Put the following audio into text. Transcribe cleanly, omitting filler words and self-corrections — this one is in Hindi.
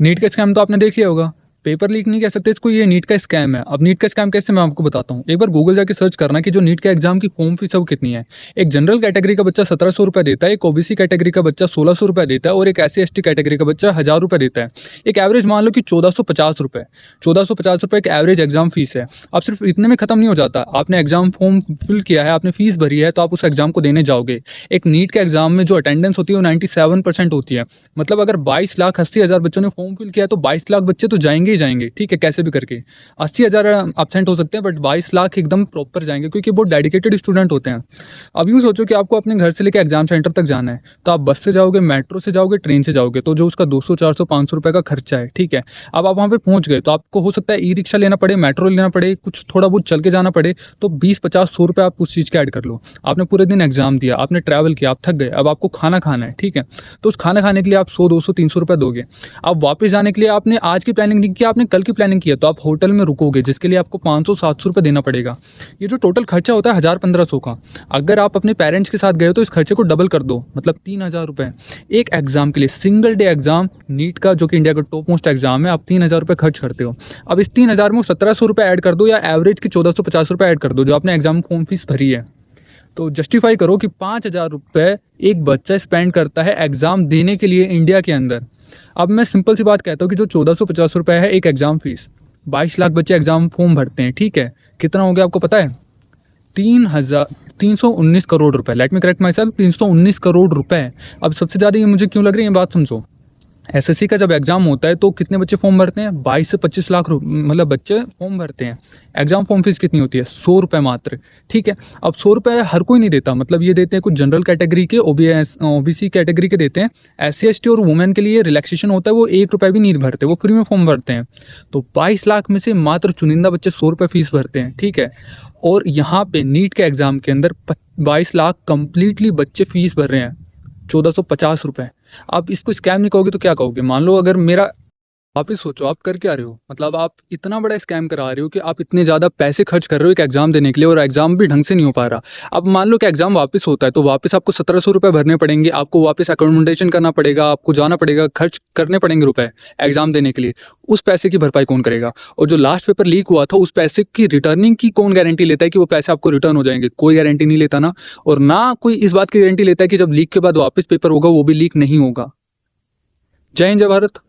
नीट का स्कैम तो आपने देख लिया होगा। पेपर लीक नहीं कह सकते इसको, ये नीट का स्कैम है। अब नीट का स्कैम कैसे, मैं आपको बताता हूँ। एक बार गूगल जाके सर्च करना कि जो नीट का एग्जाम की फॉर्म फीस है वो कितनी है। एक जनरल कैटेगरी का बच्चा 1700 रुपये देता है, एक ओबीसी कैटेगरी का बच्चा 1600 रुपये देता है और एक SC ST कैटेगरी का बच्चा 1000 रुपये देता है। एक एवरेज मान लो कि 1450 रुपये। 1450 रुपये एक एवरेज एग्जाम फीस है। अब सिर्फ इतने में खत्म नहीं हो जाता। आपने एग्जाम फॉर्म फिल किया है, आपने फीस भरी है, तो आप उस एग्जाम को देने जाओगे। एक नीट के एग्जाम में जो अटेंडेंस होती है वो 97% होती है। मतलब अगर 22,80,000 बच्चों ने फॉर्म फिल किया है तो 22 लाख बच्चे तो जाएंगे ही जाएंगे, ठीक है, कैसे भी करके। 80,000 एब्सेंट हो सकते हैं बट 22 लाख एकदम प्रॉपर जाएंगे, क्योंकि बहुत डेडिकेटेड स्टूडेंट होते हैं। अब यूँ सोचो कि आपको अपने घर से लेकर एग्जाम सेंटर तक जाना है, तो आप बस से जाओगे, मेट्रो से जाओगे, ट्रेन से जाओगे, तो जो उसका 200 400 500 रुपये का खर्चा है, ठीक है। अब आप वहाँ पे पहुँच गए तो आपको हो सकता है ई रिक्शा लेना पड़े, मेट्रो लेना पड़े, कुछ थोड़ा बहुत चल के जाना पड़े, तो 20 50 100 रुपये आप उस चीज़ के ऐड कर लो। आपने पूरे दिन एग्जाम दिया, आपने ट्रैवल किया, आप थक गए, अब आपको खाना खाना है, ठीक है। तो उस खाना खाने के लिए आप 100 200 300 रुपये दोगे। अब वापस जाने के लिए आपने आज की प्लानिंग नहीं किया, आपने कल की प्लानिंग किया, तो आप होटल में रुकोगे जिसके लिए आपको 500 700 रुपये देना पड़ेगा। ये जो टोटल खर्चा होता है 1000 1500 का, अगर आप अपने पेरेंट्स के साथ गए हो तो इस खर्चे को डबल कर दो, मतलब 3000 रुपये एक एग्जाम के लिए। सिंगल डे एग्जाम नीट का, जो कि इंडिया का टॉप मोस्ट एग्जाम है, आप 3000 रुपये खर्च करते हो। अब इस 3000 में 1700 रुपये ऐड कर दो, या एवरेज की 1450 रुपये ऐड कर दो जो आपने एग्जाम फॉर्म फीस भरी है। तो जस्टिफाई करो कि 5000 रुपये एक बच्चा स्पेंड करता है एग्जाम देने के लिए इंडिया के अंदर। अब मैं सिंपल सी बात कहता हूँ कि जो 1450 रुपये है एक एग्जाम फीस, 22 लाख बच्चे एग्जाम फॉर्म भरते हैं, ठीक है। कितना हो गया आपको पता है? 319 करोड़ रुपए। Let me correct my self, 319 crore रुपए। अब सबसे ज़्यादा ये मुझे क्यों लग रही है, बात समझो। SSC का जब एग्जाम होता है तो कितने बच्चे फॉर्म भरते हैं? 22 से 25 लाख मतलब बच्चे फॉर्म भरते हैं। एग्जाम फॉर्म फीस कितनी होती है? 100 रुपये मात्र, ठीक है। अब 100 रुपये हर कोई नहीं देता, मतलब ये देते हैं कुछ जनरल कैटेगरी के, OBC कैटेगरी के देते हैं। SC ST और वुमेन के लिए रिलैक्सेशन होता है, वो 1 रुपये भी नहीं भरते, वो फ्री में फॉर्म भरते हैं। तो 22 लाख में से मात्र चुनिंदा बच्चे 100 रुपये फीस भरते हैं, ठीक है। और यहाँ पे नीट के एग्जाम के अंदर 22 लाख कंप्लीटली बच्चे फीस भर रहे हैं, 1450 रुपये। आप इसको स्कैम नहीं कहोगे तो क्या कहोगे? मान लो अगर मेरा, आप ही सोचो आप कर क्या रहे हो, मतलब आप इतना बड़ा स्कैम करा रहे हो कि आप इतने ज़्यादा पैसे खर्च कर रहे हो एक एग्जाम देने के लिए, और एग्जाम भी ढंग से नहीं हो पा रहा। अब मान लो कि एग्जाम वापस होता है तो वापस आपको 1700 रुपये भरने पड़ेंगे, आपको वापस अकोमोडेशन करना पड़ेगा, आपको जाना पड़ेगा, खर्च करने पड़ेंगे रुपए एग्जाम देने के लिए। उस पैसे की भरपाई कौन करेगा? और जो लास्ट पेपर लीक हुआ था उस पैसे की रिटर्निंग की कौन गारंटी लेता है कि वो पैसे आपको रिटर्न हो जाएंगे? कोई गारंटी नहीं लेता ना। और ना कोई इस बात की गारंटी लेता है कि जब लीक के बाद वापस पेपर होगा वो भी लीक नहीं होगा। जय हिंद, जय भारत।